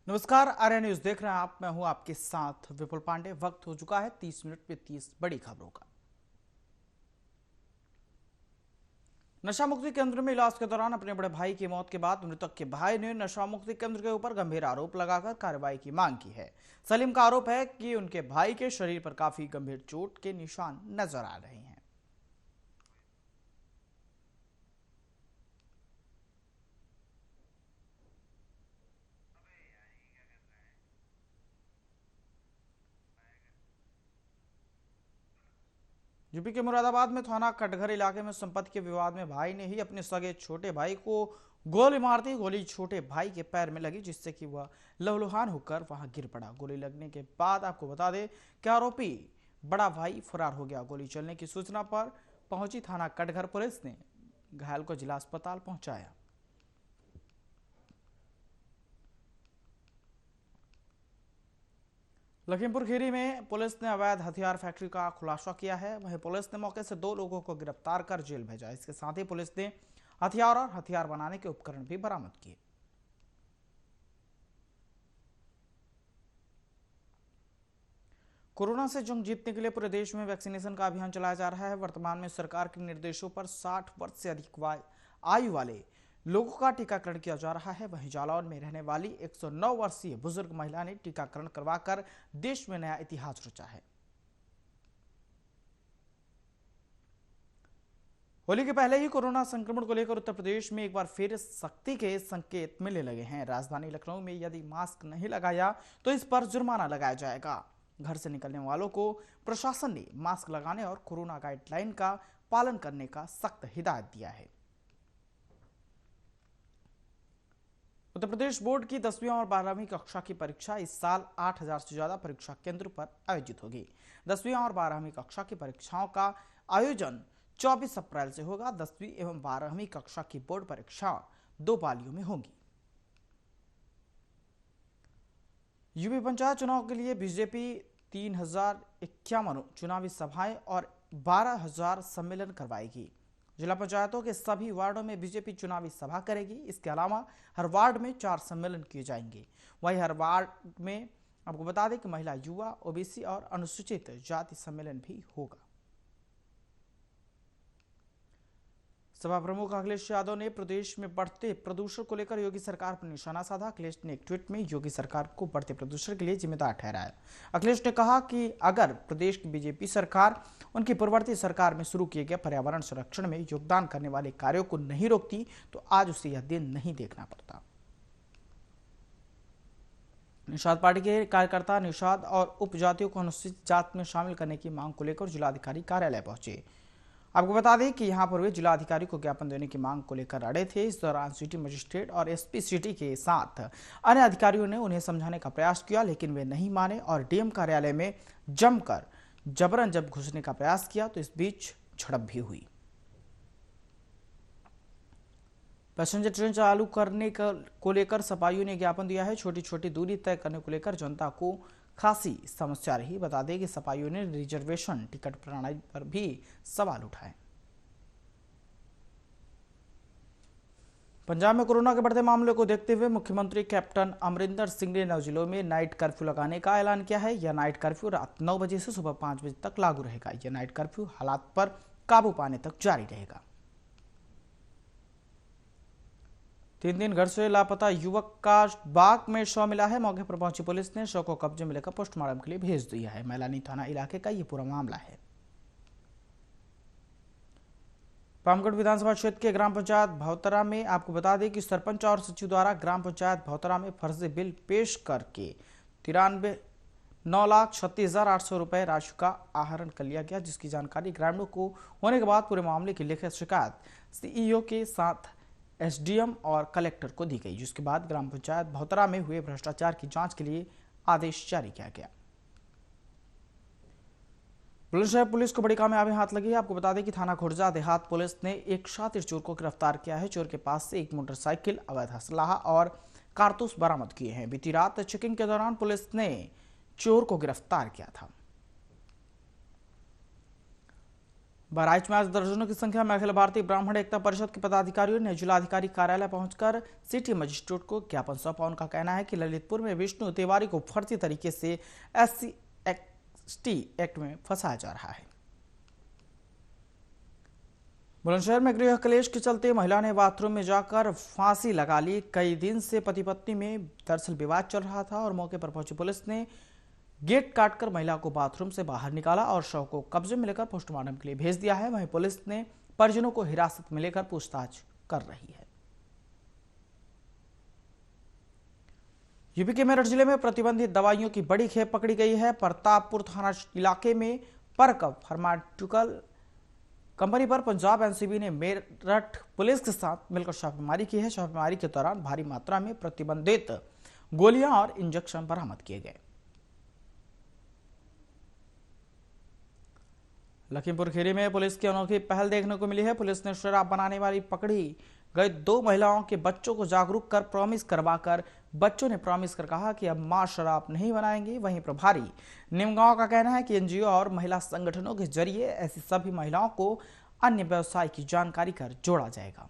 नमस्कार, आर्या न्यूज देख रहे हैं आप। मैं हूं आपके साथ विपुल पांडे। वक्त हो चुका है 30 मिनट में 30 बड़ी खबरों का। नशा मुक्ति केंद्र में इलाज के दौरान अपने बड़े भाई की मौत के बाद मृतक के भाई ने नशा मुक्ति केंद्र के ऊपर गंभीर आरोप लगाकर कार्रवाई की मांग की है। सलीम का आरोप है कि उनके भाई के शरीर पर काफी गंभीर चोट के निशान नजर आ रहे हैं। यूपी के मुरादाबाद में थाना कटघर इलाके में संपत्ति के विवाद में भाई ने ही अपने सगे छोटे भाई को गोली मार दी। गोली छोटे भाई के पैर में लगी, जिससे कि वह लहूलुहान होकर वहां गिर पड़ा। गोली लगने के बाद आपको बता दें कि आरोपी बड़ा भाई फरार हो गया। गोली चलने की सूचना पर पहुंची थाना कटघर पुलिस ने घायल को जिला अस्पताल पहुंचाया। लखीमपुर खीरी में पुलिस ने अवैध हथियार फैक्ट्री का खुलासा किया है। वहीं पुलिस ने मौके से 2 लोगों को गिरफ्तार कर जेल भेजा। इसके साथ ही पुलिस ने हथियार और हथियार बनाने के उपकरण भी बरामद किए। कोरोना से जंग जीतने के लिए पूरे देश में वैक्सीनेशन का अभियान चलाया जा रहा है। वर्तमान में सरकार के निर्देशों पर 60 वर्ष से अधिक आयु वाले लोगों का टीकाकरण किया जा रहा है। वहीं जालौन में रहने वाली 109 वर्षीय बुजुर्ग महिला ने टीकाकरण करवाकर देश में नया इतिहास रचा है। होली के पहले ही कोरोना संक्रमण को लेकर उत्तर प्रदेश में एक बार फिर सख्ती के संकेत मिलने लगे हैं। राजधानी लखनऊ में यदि मास्क नहीं लगाया तो इस पर जुर्माना लगाया जाएगा। घर से निकलने वालों को प्रशासन ने मास्क लगाने और कोरोना गाइडलाइन का पालन करने का सख्त हिदायत दिया है। उत्तर प्रदेश बोर्ड की 10वीं और 12वीं कक्षा की परीक्षा इस साल 8000 से ज्यादा परीक्षा केंद्र पर आयोजित होगी। 10वीं और 12वीं कक्षा की परीक्षाओं का आयोजन 24 अप्रैल से होगा। 10वीं एवं 12वीं कक्षा की बोर्ड परीक्षा 2 पालियों में होंगी। यूपी पंचायत चुनाव के लिए बीजेपी 3051 चुनावी सभाएं और 12000 सम्मेलन करवाएगी। जिला पंचायतों के सभी वार्डों में बीजेपी चुनावी सभा करेगी। इसके अलावा हर वार्ड में 4 सम्मेलन किए जाएंगे। वहीं हर वार्ड में आपको बता दें कि महिला, युवा, ओबीसी और अनुसूचित जाति सम्मेलन भी होगा। सभा प्रमुख अखिलेश यादव ने प्रदेश में बढ़ते प्रदूषण को लेकर योगी सरकार पर निशाना साधा। अखिलेश ने एक ट्वीट में योगी सरकार को बढ़ते प्रदूषण के लिए जिम्मेदार ठहराया। अखिलेश ने कहा कि अगर प्रदेश की बीजेपी सरकार उनकी पूर्ववर्ती सरकार में शुरू किए गए पर्यावरण संरक्षण में योगदान करने वाले कार्यों को नहीं रोकती तो आज उसे यह दिन नहीं देखना पड़ता। निषाद पार्टी के कार्यकर्ता निषाद और उपजातियों को अनुसूचित जाति में शामिल करने की मांग को लेकर जिलाधिकारी कार्यालय पहुंचे। आपको बता दें कि यहां पर वे जिलाधिकारी को ज्ञापन देने की मांग को लेकर अड़े थे। इस दौरान सिटी मजिस्ट्रेट और एसपी सिटी के साथ अन्य अधिकारियों ने उन्हें समझाने का प्रयास किया, लेकिन वे नहीं माने और डीएम कार्यालय में जमकर जबरन जब घुसने का प्रयास किया तो इस बीच झड़प भी हुई। पैसेंजर ट्रेन चालू करने को लेकर सपाइयों ने ज्ञापन दिया है। छोटी छोटी दूरी तय करने को लेकर जनता को खासी समस्या रही। बता दें कि सपाइयों ने रिजर्वेशन टिकट प्रणाली पर भी सवाल उठाए। पंजाब में कोरोना के बढ़ते मामलों को देखते हुए मुख्यमंत्री कैप्टन अमरिंदर सिंह ने 9 जिलों में नाइट कर्फ्यू लगाने का ऐलान किया है। यह नाइट कर्फ्यू रात 9 बजे से सुबह 5 बजे तक लागू रहेगा। यह नाइट कर्फ्यू हालात पर काबू पाने तक जारी रहेगा। 3 दिन घर से लापता युवक का बाग में शव मिला है। मौके पर पहुंची पुलिस ने शव को कब्जे में लेकर पोस्टमार्टम के लिए भेज दिया है। मैलानी थाना इलाके का यह पूरा मामला है। पामगढ़ विधानसभा क्षेत्र के ग्राम पंचायत भौतरा में आपको बता दें कि सरपंच और सचिव द्वारा ग्राम पंचायत भौतरा में फर्जी बिल पेश करके 9,36,800 रुपए राशि का आहरण कर लिया गया, जिसकी जानकारी ग्रामीणों को होने के बाद पूरे मामले की लिखित शिकायत सीईओ के साथ एसडीएम और कलेक्टर को दी गई, जिसके बाद ग्राम पंचायत भौतरा में हुए भ्रष्टाचार की जांच के लिए आदेश जारी किया गया। बुलंदशहर पुलिस को बड़ी कामयाबी हाथ लगी है। आपको बता दें कि थाना खुर्जा देहात पुलिस ने एक शातिर चोर को गिरफ्तार किया है। चोर के पास से एक मोटरसाइकिल, अवैध असलाह और कारतूस बरामद किए हैं। बीती रात चेकिंग के दौरान पुलिस ने चोर को गिरफ्तार किया था। बहराइच में आज दर्जनों की संख्या में अखिल भारतीय ब्राह्मण एकता परिषद के पदाधिकारियों ने जिलाधिकारी कार्यालय पहुंचकर सिटी मजिस्ट्रेट को ज्ञापन सौंपा। उनका कहना है कि ललितपुर में विष्णु तिवारी को फर्जी तरीके से SC/ST एक्ट में फंसाया जा रहा है। बुलंदशहर में गृह क्लेश के चलते महिला ने बाथरूम में जाकर फांसी लगा ली। कई दिन से पति पत्नी में दरअसल विवाद चल रहा था और मौके पर पहुंची पुलिस ने गेट काटकर महिला को बाथरूम से बाहर निकाला और शव को कब्जे में लेकर पोस्टमार्टम के लिए भेज दिया है। वहीं पुलिस ने परिजनों को हिरासत में लेकर पूछताछ कर रही है। यूपी के मेरठ जिले में प्रतिबंधित दवाइयों की बड़ी खेप पकड़ी गई है। प्रतापपुर थाना इलाके में पर्क फार्मास्यूटिकल कंपनी पर पंजाब एनसीबी ने मेरठ पुलिस के साथ मिलकर छापेमारी की है। छापेमारी के दौरान भारी मात्रा में प्रतिबंधित गोलियां और इंजेक्शन बरामद किए गए। लखीमपुर खीरी में पुलिस की अनोखी पहल देखने को मिली है। पुलिस ने शराब बनाने वाली पकड़ी गई 2 महिलाओं के बच्चों को जागरूक कर प्रॉमिस करवाकर बच्चों ने प्रॉमिस कर कहा कि अब मां शराब नहीं बनाएंगी। वहीं प्रभारी निमगांव का कहना है कि एनजीओ और महिला संगठनों के जरिए ऐसी सभी महिलाओं को अन्य व्यवसाय की जानकारी कर जोड़ा जाएगा।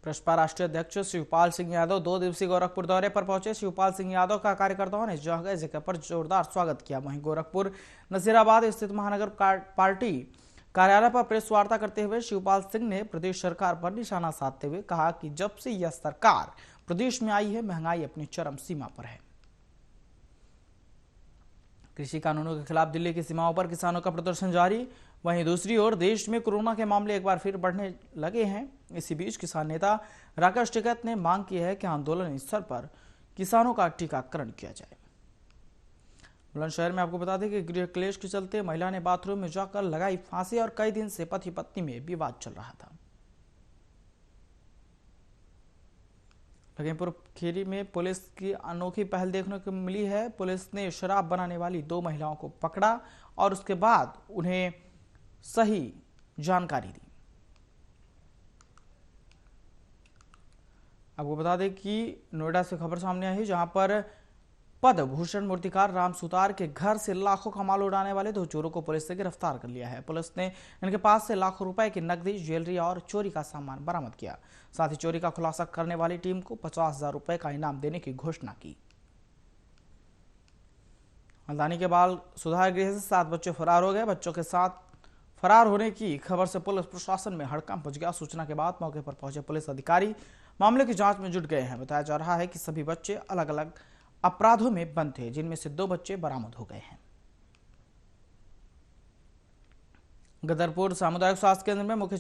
प्रसपा राष्ट्रीय अध्यक्ष शिवपाल सिंह यादव 2 दिवसीय गोरखपुर दौरे पर पहुंचे। शिवपाल सिंह यादव का कार्यकर्ताओं ने जगह जगह पर जोरदार स्वागत किया। वहीं गोरखपुर नसीराबाद स्थित महानगर पार्टी कार्यालय पर प्रेस वार्ता करते हुए शिवपाल सिंह ने प्रदेश सरकार पर निशाना साधते हुए कहा कि जब से यह सरकार प्रदेश में आई है महंगाई अपनी चरम सीमा पर है। कृषि कानूनों के खिलाफ दिल्ली की सीमाओं पर किसानों का प्रदर्शन जारी। वहीं दूसरी ओर देश में कोरोना के मामले एक बार फिर बढ़ने लगे हैं। इसी बीच किसान नेता राकेश टिकैत ने मांग की है कि आंदोलन स्तर पर किसानों का टीकाकरण किया जाए। बुलंदशहर में आपको बता दें कि गृह क्लेश के चलते महिला ने बाथरूम में जाकर लगाई फांसी और कई दिन से पति पत्नी में विवाद चल रहा था। लखीमपुर खीरी में पुलिस की अनोखी पहल देखने को मिली है। पुलिस ने शराब बनाने वाली 2 महिलाओं को पकड़ा और उसके बाद उन्हें सही जानकारी दी। आपको बता दें कि नोएडा से खबर सामने आई जहां पर पद्मभूषण मूर्तिकार राम सुतार के घर से लाखों का माल उड़ाने वाले 2 चोरों को पुलिस ने गिरफ्तार कर लिया है। पुलिस ने इनके पास से लाखों रुपए की नकदी, ज्वेलरी और चोरी का सामान बरामद किया। साथ ही चोरी का खुलासा करने वाली टीम को 50,000 रुपए का इनाम देने की घोषणा की। हल्द्वानी के बाल सुधार गृह से 7 बच्चे फरार हो गए। बच्चों के साथ फरार होने की खबर से पुलिस प्रशासन में हड़कंप मच गया। सूचना के बाद मौके पर पहुंचे पुलिस अधिकारी मामले की जांच में जुट गए हैं। बताया जा रहा है कि सभी बच्चे अलग अलग अपराधों में बंद थे, जिनमें से 2 बच्चे बरामद हो गए हैं। गदरपुर सामुदायिक स्वास्थ्य केंद्र में मुख्य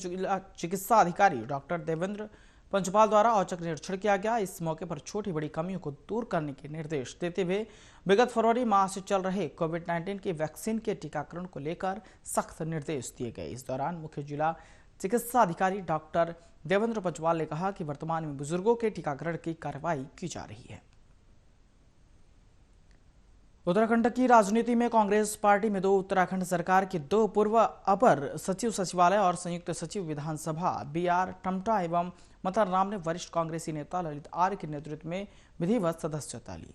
चिकित्सा अधिकारी डॉक्टर देवेंद्र पंचपाल द्वारा औचक निरीक्षण किया गया। इस मौके पर छोटी बड़ी कमियों को दूर करने के निर्देश देते हुए विगत फरवरी माह से चल रहे कोविड-19 की वैक्सीन के टीकाकरण को लेकर सख्त निर्देश दिए गए। इस दौरान मुख्य जिला चिकित्सा अधिकारी डॉक्टर देवेंद्र पंचपाल ने कहा कि वर्तमान में बुजुर्गों के टीकाकरण की कार्रवाई की जा रही है। उत्तराखंड की राजनीति में कांग्रेस पार्टी में 2 उत्तराखंड सरकार के 2 पूर्व अपर सचिव सचिवालय और संयुक्त सचिव विधानसभा BR टमटा एवं मतर राम ने वरिष्ठ कांग्रेसी नेता ललित आर्य के नेतृत्व में विधिवत सदस्यता ली।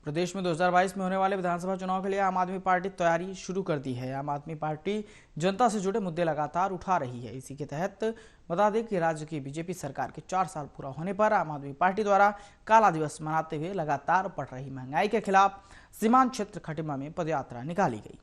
प्रदेश में 2022 में होने वाले विधानसभा चुनाव के लिए आम आदमी पार्टी तैयारी शुरू कर दी है। आम आदमी पार्टी जनता से जुड़े मुद्दे लगातार उठा रही है। इसी के तहत बता दें कि राज्य की बीजेपी सरकार के 4 साल पूरा होने पर आम आदमी पार्टी द्वारा काला दिवस मनाते हुए लगातार बढ़ रही महंगाई के खिलाफ सीमांत क्षेत्र खटिमा में पदयात्रा निकाली गई।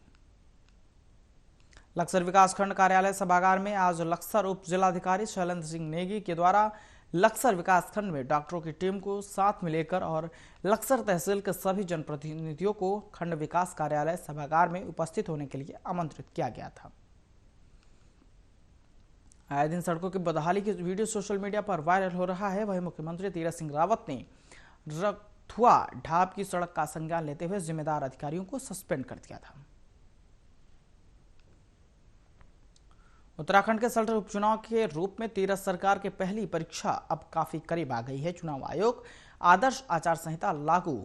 लक्सर विकासखंड कार्यालय सभागार में आज लक्सर उप जिलाधिकारी शैलेंद्र सिंह नेगी के द्वारा लक्सर विकासखंड में डॉक्टरों की टीम को साथ में लेकर और लक्सर तहसील के सभी जनप्रतिनिधियों को खंड विकास कार्यालय सभागार में उपस्थित होने के लिए आमंत्रित किया गया था। आए दिन सड़कों की बदहाली की वीडियो सोशल मीडिया पर वायरल हो रहा है। वहीं मुख्यमंत्री तीरथ सिंह रावत ने रथुआ ढाब की सड़क का संज्ञान लेते हुए जिम्मेदार अधिकारियों को सस्पेंड कर दिया था। उत्तराखंड के सल्ट उपचुनाव के रूप में तीरथ सरकार की पहली परीक्षा अब काफी करीब आ गई है। चुनाव आयोग आदर्श आचार संहिता लागू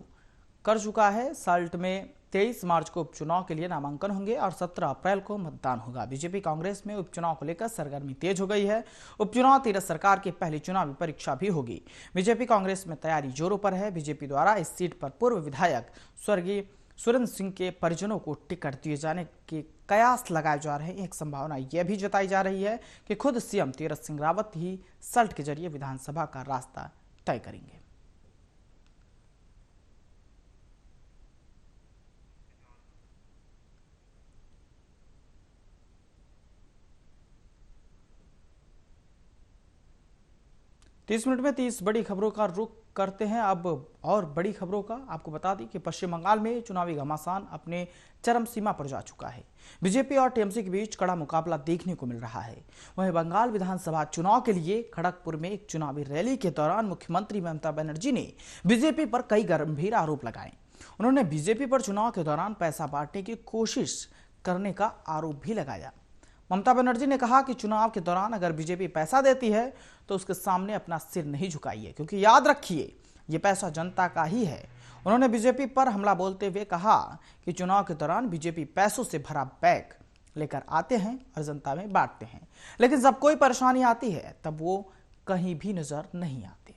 कर चुका है। सल्ट में 23 मार्च को उपचुनाव के लिए नामांकन होंगे और 17 अप्रैल को मतदान होगा। बीजेपी कांग्रेस में उपचुनाव को लेकर सरगर्मी तेज हो गई है। उपचुनाव तीरथ सरकार की पहली चुनावी परीक्षा भी होगी। बीजेपी कांग्रेस में तैयारी जोरों पर है। बीजेपी द्वारा इस सीट पर पूर्व विधायक स्वर्गीय सुरेंद्र सिंह के परिजनों को टिकट दिए जाने के कयास लगाए जा रहे हैं। एक संभावना यह भी जताई जा रही है कि खुद सीएम तीरथ सिंह रावत ही सल्ट के जरिए विधानसभा का रास्ता तय करेंगे। तीस मिनट में 30 बड़ी खबरों का रुख करते हैं अब और बड़ी खबरों का। आपको बता दें कि पश्चिम बंगाल में चुनावी घमासान अपने चरम सीमा पर जा चुका है। बीजेपी और टीएमसी के बीच कड़ा मुकाबला देखने को मिल रहा है। वहीं बंगाल विधानसभा चुनाव के लिए खड़गपुर में एक चुनावी रैली के दौरान मुख्यमंत्री ममता बनर्जी ने बीजेपी पर कई गंभीर आरोप लगाए। उन्होंने बीजेपी पर चुनाव के दौरान पैसा बांटने की कोशिश करने का आरोप भी लगाया। ममता बनर्जी ने कहा कि चुनाव के दौरान अगर बीजेपी पैसा देती है तो उसके सामने अपना सिर नहीं झुकाइए, क्योंकि याद रखिए ये पैसा जनता का ही है। उन्होंने बीजेपी पर हमला बोलते हुए कहा कि चुनाव के दौरान बीजेपी पैसों से भरा बैग लेकर आते हैं और जनता में बांटते हैं, लेकिन जब कोई परेशानी आती है तब वो कहीं भी नजर नहीं आते।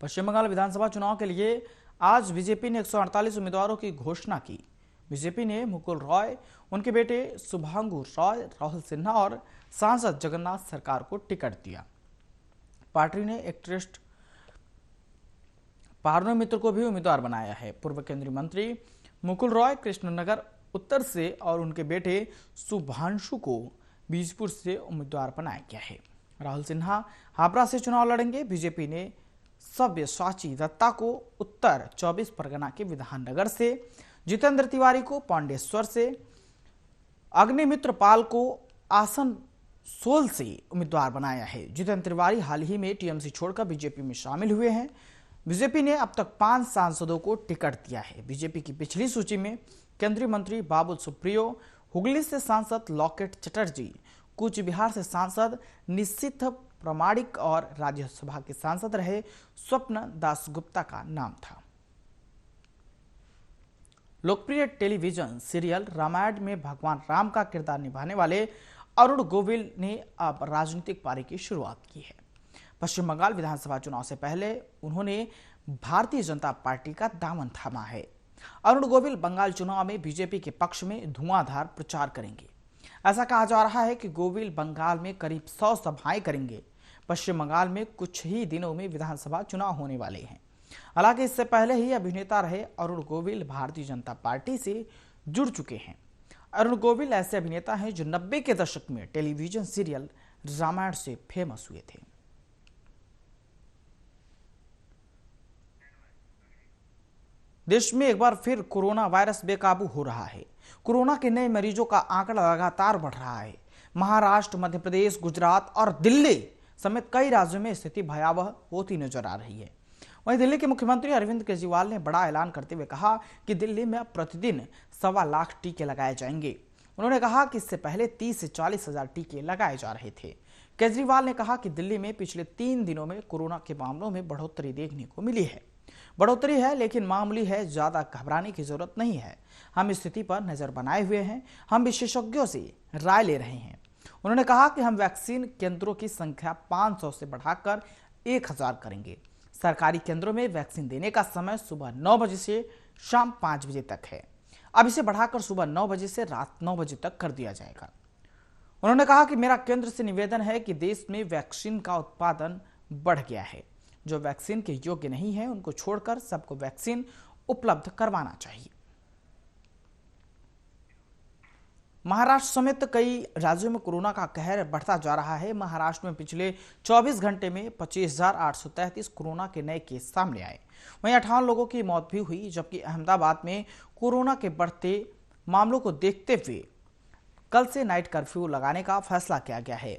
पश्चिम बंगाल विधानसभा चुनाव के लिए आज बीजेपी ने 148 उम्मीदवारों की घोषणा की। बीजेपी ने मुकुल रॉय, उनके बेटे शुभांगु रॉय, राहुल सिन्हा और सांसद जगन्नाथ सरकार को टिकट दिया। पार्टी ने एक्ट्रेस्ट पार्नो मित्र को भी उम्मीदवार बनाया है। पूर्व केंद्रीय मंत्री मुकुल रॉय कृष्णनगर उत्तर से और उनके बेटे शुभांशु को बीजपुर से उम्मीदवार बनाया गया है। राहुल सिन्हा हावड़ा से चुनाव लड़ेंगे। बीजेपी ने सव्यसाची दत्ता को उत्तर 24 परगना के विधाननगर से, जितेंद्र तिवारी को पांडेश्वर से, अग्निमित्र पाल को आसनसोल से उम्मीदवार बनाया है। जितेंद्र तिवारी हाल ही में टीएमसी छोड़कर बीजेपी में शामिल हुए हैं। बीजेपी ने अब तक 5 सांसदों को टिकट दिया है। बीजेपी की पिछली सूची में केंद्रीय मंत्री बाबुल सुप्रियो, हुगली से सांसद लॉकेट चटर्जी, कूच बिहार से सांसद निश्चित प्रामाणिक और राज्यसभा के सांसद रहे स्वप्न दासगुप्ता का नाम था। लोकप्रिय टेलीविजन सीरियल रामायण में भगवान राम का किरदार निभाने वाले अरुण गोविल ने अब राजनीतिक पारी की शुरुआत की है। पश्चिम बंगाल विधानसभा चुनाव से पहले उन्होंने भारतीय जनता पार्टी का दामन थामा है। अरुण गोविल बंगाल चुनाव में बीजेपी के पक्ष में धुआंधार प्रचार करेंगे। ऐसा कहा जा रहा है कि गोविल बंगाल में करीब 100 सभाएं करेंगे। पश्चिम बंगाल में कुछ ही दिनों में विधानसभा चुनाव होने वाले हैं। हालांकि इससे पहले ही अभिनेता रहे अरुण गोविल भारतीय जनता पार्टी से जुड़ चुके हैं। अरुण गोविल ऐसे अभिनेता हैं जो 90 के दशक में टेलीविजन सीरियल रामायण से फेमस हुए थे। देश में एक बार फिर कोरोना वायरस बेकाबू हो रहा है। कोरोना के नए मरीजों का आंकड़ा लगातार बढ़ रहा है। महाराष्ट्र, मध्य प्रदेश, गुजरात और दिल्ली समेत कई राज्यों में स्थिति भयावह होती नजर आ रही है। वहीं दिल्ली के मुख्यमंत्री अरविंद केजरीवाल ने बड़ा ऐलान करते हुए कहा कि दिल्ली में अब प्रतिदिन 1.25 लाख टीके लगाए जाएंगे। उन्होंने कहा कि इससे पहले 30 से 40 हजार टीके लगाए जा रहे थे। केजरीवाल ने कहा कि दिल्ली में पिछले 3 दिनों में कोरोना के मामलों में बढ़ोतरी देखने को मिली है। बढ़ोतरी है लेकिन मामूली है, ज्यादा घबराने की जरूरत नहीं है। हम स्थिति पर नजर बनाए हुए हैं, हम विशेषज्ञों से राय ले रहे हैं। उन्होंने कहा कि हम वैक्सीन केंद्रों की संख्या 500 से बढ़ाकर 1000 करेंगे। सरकारी केंद्रों में वैक्सीन देने का समय सुबह 9 बजे से शाम 5 बजे तक है। अब इसे बढ़ाकर सुबह 9 बजे से रात 9 बजे तक कर दिया जाएगा। उन्होंने कहा कि मेरा केंद्र से निवेदन है कि देश में वैक्सीन का उत्पादन बढ़ गया है। जो वैक्सीन के योग्य नहीं है उनको छोड़कर सबको वैक्सीन उपलब्ध करवाना चाहिए। महाराष्ट्र समेत कई राज्यों में कोरोना का कहर बढ़ता जा रहा है। महाराष्ट्र में पिछले 24 घंटे में 25,833 कोरोना के नए केस सामने आए। वहीं 58 लोगों की मौत भी हुई, जबकि अहमदाबाद में कोरोना के बढ़ते मामलों को देखते हुए कल से नाइट कर्फ्यू लगाने का फैसला किया गया है।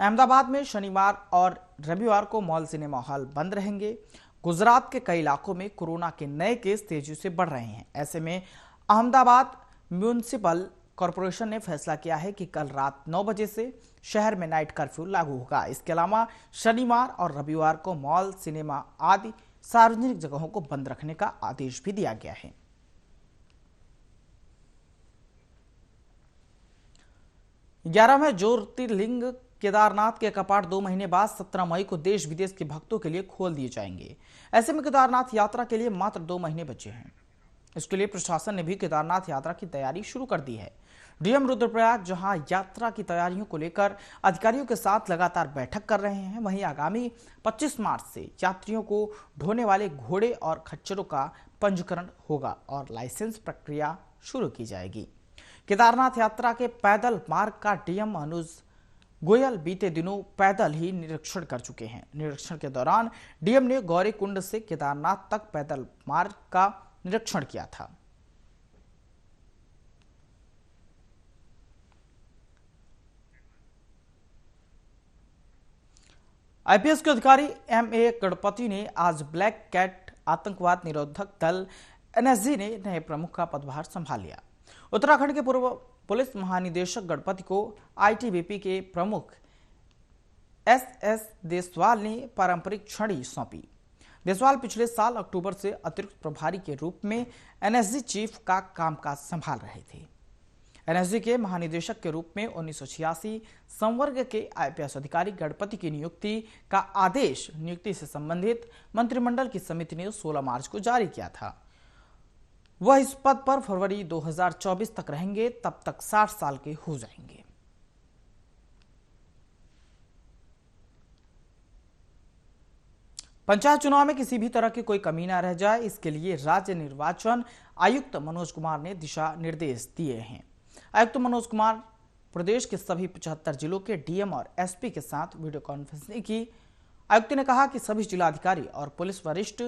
अहमदाबाद में शनिवार और रविवार को मॉल, सिनेमा हॉल बंद रहेंगे। गुजरात के कई इलाकों में कोरोना के नए केस तेजी से बढ़ रहे हैं। ऐसे में अहमदाबाद म्यूनिसिपल कॉरपोरेशन ने फैसला किया है कि कल रात 9 बजे से शहर में नाइट कर्फ्यू लागू होगा। इसके अलावा शनिवार और रविवार को मॉल, सिनेमा आदि सार्वजनिक जगहों को बंद रखने का आदेश भी दिया गया है। 11वें ज्योतिर्लिंग केदारनाथ के कपाट 2 महीने बाद 17 मई को देश विदेश के भक्तों के लिए खोल दिए जाएंगे। ऐसे में केदारनाथ यात्रा के लिए मात्र 2 महीने बचे हैं। इसके लिए प्रशासन ने भी केदारनाथ यात्रा की तैयारी शुरू कर दी है। डीएम रुद्रप्रयाग जहां यात्रा की तैयारियों को लेकर अधिकारियों के साथ लगातार बैठक कर रहे हैं, वहीं आगामी 25 मार्च से यात्रियों को ढोने वाले घोड़े और खच्चरों का पंजीकरण होगा और लाइसेंस प्रक्रिया शुरू की जाएगी। केदारनाथ यात्रा के पैदल मार्ग का डीएम अनुज गोयल बीते दिनों पैदल ही निरीक्षण कर चुके हैं। निरीक्षण के दौरान डीएम ने गौरीकुंड से केदारनाथ तक पैदल मार्ग का निरीक्षण किया था। आईपीएस के अधिकारी एमए गणपति ने आज ब्लैक कैट आतंकवाद निरोधक दल एनएसजी ने नए प्रमुख का पदभार संभाल लिया। उत्तराखंड के पूर्व पुलिस महानिदेशक गणपति को आईटीबीपी के प्रमुख एसएस देसवाल ने पारंपरिक छड़ी सौंपी। देसवाल पिछले साल अक्टूबर से अतिरिक्त प्रभारी के रूप में एनएसजी चीफ का कामकाज संभाल रहे थे। एनएसजी के महानिदेशक के रूप में 1986 संवर्ग के आईपीएस अधिकारी गणपति की नियुक्ति का आदेश नियुक्ति से संबंधित मंत्रिमंडल की समिति ने 16 मार्च को जारी किया था। वह इस पद पर फरवरी 2024 तक रहेंगे, तब तक 60 साल के हो जाएंगे। पंचायत चुनाव में किसी भी तरह की कोई कमी न रह जाए, इसके लिए राज्य निर्वाचन आयुक्त मनोज कुमार ने दिशा निर्देश दिए हैं। आयुक्त मनोज कुमार प्रदेश के सभी 75 जिलों के डीएम और एसपी के साथ वीडियो कॉन्फ्रेंसिंग की। आयुक्त ने कहा कि सभी जिलाधिकारी और पुलिस वरिष्ठ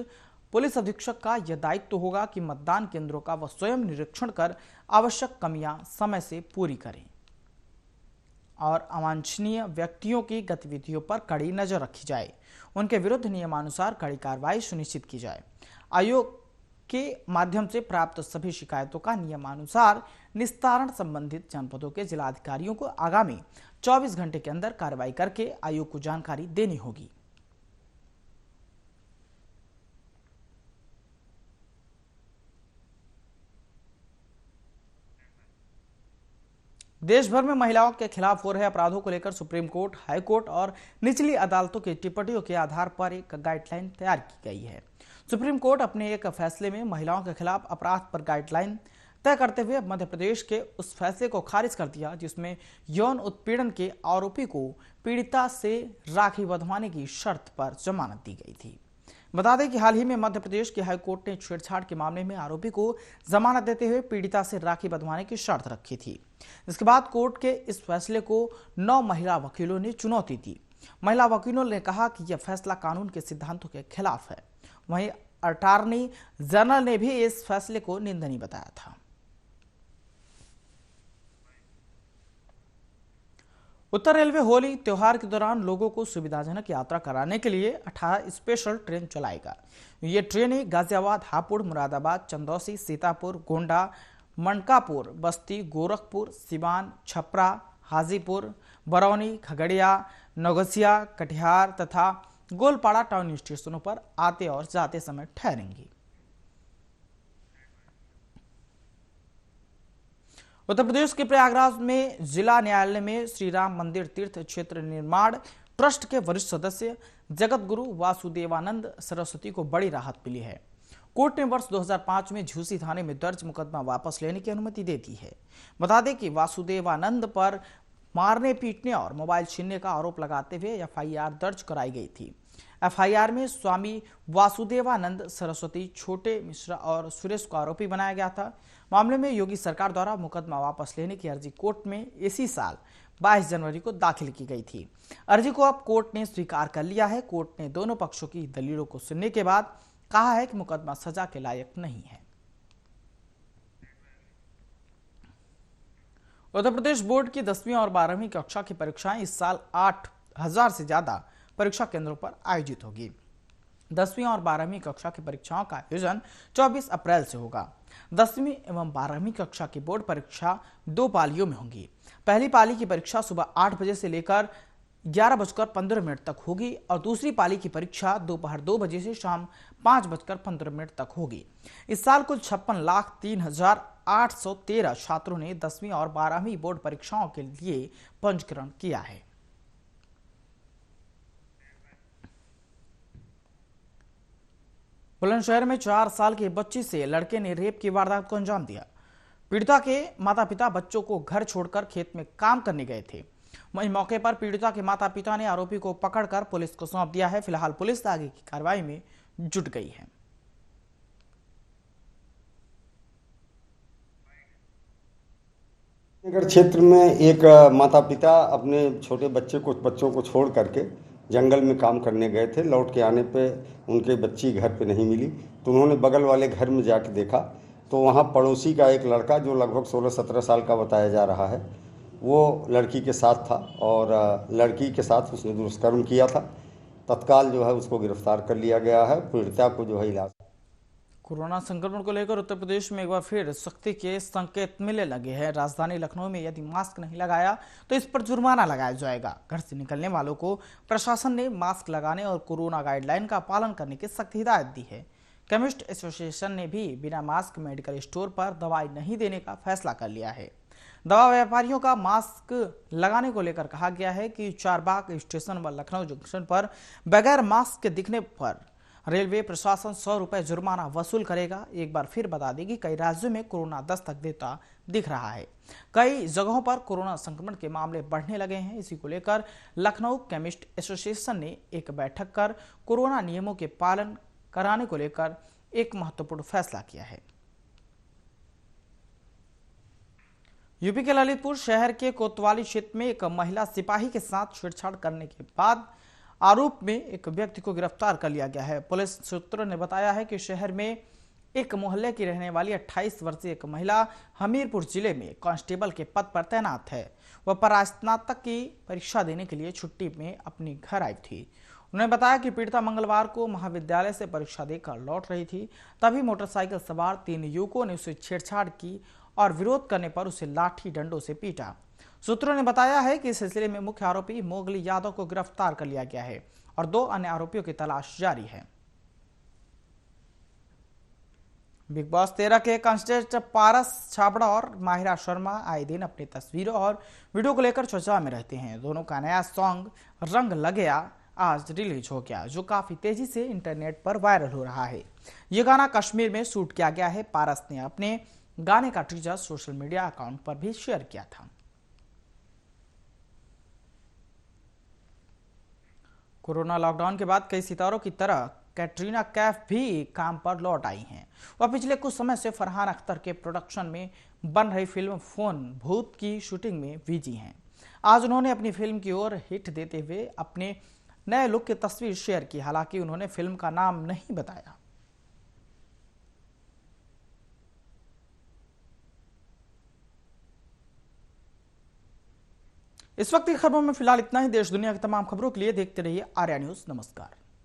पुलिस अधीक्षक का यह दायित्व होगा कि मतदान केंद्रों का वह स्वयं निरीक्षण कर आवश्यक कमियां समय से पूरी करें और अवांछनीय व्यक्तियों की गतिविधियों पर कड़ी नजर रखी जाए। उनके विरुद्ध नियमानुसार कड़ी कार्रवाई सुनिश्चित की जाए। आयोग के माध्यम से प्राप्त सभी शिकायतों का नियमानुसार निस्तारण संबंधित जनपदों के जिलाधिकारियों को आगामी 24 घंटे के अंदर कार्रवाई करके आयोग को जानकारी देनी होगी। देश भर में महिलाओं के खिलाफ हो रहे अपराधों को लेकर सुप्रीम कोर्ट, हाई कोर्ट और निचली अदालतों की टिप्पणियों के आधार पर एक गाइडलाइन तैयार की गई है। सुप्रीम कोर्ट अपने एक फैसले में महिलाओं के खिलाफ अपराध पर गाइडलाइन तय करते हुए मध्य प्रदेश के उस फैसले को खारिज कर दिया जिसमें यौन उत्पीड़न के आरोपी को पीड़िता से राखी बंधवाने की शर्त पर जमानत दी गई थी। बता दें कि हाल ही में मध्य प्रदेश की हाई कोर्ट ने छेड़छाड़ के मामले में आरोपी को जमानत देते हुए पीड़िता से राखी बंधवाने की शर्त रखी थी। इसके बाद कोर्ट के इस फैसले को 9 महिला वकीलों ने चुनौती दी। महिला वकीलों ने कहा कि यह फैसला कानून के सिद्धांतों के खिलाफ है। वहीं अटॉर्नी जनरल ने भी इस फैसले को निंदनीय बताया था। उत्तर रेलवे होली त्योहार के दौरान लोगों को सुविधाजनक यात्रा कराने के लिए 18 स्पेशल ट्रेन चलाएगा। ये ट्रेनें गाजियाबाद, हापुड़, मुरादाबाद, चंदौसी, सीतापुर, गोंडा, मनकापुर, बस्ती, गोरखपुर, सिवान, छपरा, हाजीपुर, बरौनी, खगड़िया, नौगछिया, कटिहार तथा गोलपाड़ा टाउन स्टेशनों पर आते और जाते समय ठहरेंगी। उत्तर प्रदेश के प्रयागराज में जिला न्यायालय में श्री राम मंदिर तीर्थ क्षेत्र निर्माण ट्रस्ट के वरिष्ठ सदस्य जगत गुरु वासुदेवानंद सरस्वती को बड़ी राहत मिली है। कोर्ट ने वर्ष 2005 में झूसी थाने में दर्ज मुकदमा वापस लेने की अनुमति दे दी है। बता दें कि वासुदेवानंद पर मारने, पीटने और मोबाइल छीनने का आरोप लगाते हुए एफआईआर दर्ज कराई गई थी। एफआईआर में स्वामी वासुदेवानंद सरस्वती, छोटे मिश्रा और सुरेश को आरोपी बनाया गया था। मामले में योगी सरकार द्वारा मुकदमा वापस लेने की अर्जी कोर्ट में इसी साल 22 जनवरी को दाखिल की गई थी। अर्जी को अब कोर्ट ने स्वीकार कर लिया है। कोर्ट ने दोनों पक्षों की दलीलों को सुनने के बाद कहा है कि मुकदमा सजा के लायक नहीं है। उत्तर प्रदेश बोर्ड की 10वीं और 12वीं कक्षा की परीक्षाएं इस साल 8000 से ज्यादा परीक्षा केंद्रों पर आयोजित होगी। 10वीं और 12वीं कक्षा की परीक्षाओं का आयोजन 24 अप्रैल से होगा। 10वीं एवं 12वीं कक्षा की बोर्ड परीक्षा 2 पालियों में होंगी। पहली पाली की परीक्षा सुबह 8 बजे से लेकर 11:15 तक होगी और दूसरी पाली की परीक्षा दोपहर 2 बजे से शाम 5:15 तक होगी। इस साल कुल 56,03,813 छात्रों ने 10वीं और 12वीं बोर्ड परीक्षाओं के लिए पंजीकरण किया है। बुलंदशहर में 4 साल की बच्ची से लड़के ने रेप की वारदात को अंजाम दिया। पीड़िता के माता पिता बच्चों को घर छोड़कर खेत में काम करने गए थे। वहीं मौके पर पीड़िता के माता पिता ने आरोपी को पकड़कर पुलिस को सौंप दिया है। फिलहाल पुलिस आगे की कार्रवाई में जुट गई है। नगर क्षेत्र में एक माता पिता अपने छोटे बच्चों को छोड़ करके जंगल में काम करने गए थे। लौट के आने पे उनके बच्ची घर पे नहीं मिली, तो उन्होंने बगल वाले घर में जाके देखा तो वहाँ पड़ोसी का एक लड़का जो लगभग 16-17 साल का बताया जा रहा है, वो लड़की के साथ था और लड़की के साथ उसने दुष्कर्म किया था। तत्काल जो है उसको गिरफ्तार कर लिया गया है। पीड़िता को जो है इलाज। कोरोना संक्रमण को लेकर उत्तर प्रदेश में एक बार फिर सख्ती के संकेत मिलने लगे हैं। राजधानी लखनऊ में यदि मास्क नहीं लगाया तो इस पर जुर्माना लगाया जाएगा। घर से निकलने वालों को प्रशासन ने मास्क लगाने और कोरोना गाइडलाइन का पालन करने की सख्त हिदायत दी है। केमिस्ट एसोसिएशन ने भी बिना मास्क मेडिकल स्टोर पर दवाई नहीं देने का फैसला कर लिया है। दवा व्यापारियों का मास्क लगाने को लेकर कहा गया है कि चारबाग स्टेशन व लखनऊ जंक्शन पर बगैर मास्क के दिखने पर रेलवे प्रशासन 100 रुपए जुर्माना वसूल करेगा। एक बार फिर बता दें कि कई राज्यों में कोरोना दस्तक देता दिख रहा है। कई जगहों पर कोरोना संक्रमण के मामले बढ़ने लगे हैं। इसी को लेकर लखनऊ केमिस्ट एसोसिएशन ने एक बैठक कर कोरोना नियमों के पालन कराने को लेकर एक महत्वपूर्ण फैसला किया है। यूपी के ललितपुर शहर के कोतवाली क्षेत्र में एक महिला सिपाही के साथ छेड़छाड़ करने के बाद आरोप में एक व्यक्ति को गिरफ्तार कर लिया गया है। पुलिस सूत्रों ने बताया है कि शहर में एक मोहल्ले की रहने वाली 28 वर्षीय एक महिला हमीरपुर जिले में कांस्टेबल के पद पर तैनात है। वह परास्नातक की परीक्षा देने के लिए छुट्टी में अपने घर आई थी। उन्होंने बताया कि पीड़िता मंगलवार को महाविद्यालय से परीक्षा देकर लौट रही थी, तभी मोटरसाइकिल सवार 3 युवकों ने उसे छेड़छाड़ की और विरोध करने पर उसे लाठी डंडों से पीटा। सूत्रों ने बताया है कि इस सिलसिले में मुख्य आरोपी मोगली यादव को गिरफ्तार कर लिया गया है और 2 अन्य आरोपियों की तलाश जारी है। बिग बॉस 13 के कंटेस्टेंट पारस छाबड़ा और माहिरा शर्मा आए दिन अपनी तस्वीरों और वीडियो को लेकर चर्चा में रहते हैं। दोनों का नया सॉन्ग रंग लगया आज रिलीज हो गया, जो काफी तेजी से इंटरनेट पर वायरल हो रहा है। ये गाना कश्मीर में शूट किया गया है। पारस ने अपने गाने का टीजर सोशल मीडिया अकाउंट पर भी शेयर किया था। कोरोना लॉकडाउन के बाद कई सितारों की तरह कैटरीना कैफ भी काम पर लौट आई हैं। वह पिछले कुछ समय से फरहान अख्तर के प्रोडक्शन में बन रही फिल्म फोन भूत की शूटिंग में बिजी हैं। आज उन्होंने अपनी फिल्म की ओर हिट देते हुए अपने नए लुक की तस्वीर शेयर की। हालांकि उन्होंने फिल्म का नाम नहीं बताया। इस वक्त की खबरों में फिलहाल इतना ही। देश दुनिया की तमाम खबरों के लिए देखते रहिए आर्या न्यूज। नमस्कार।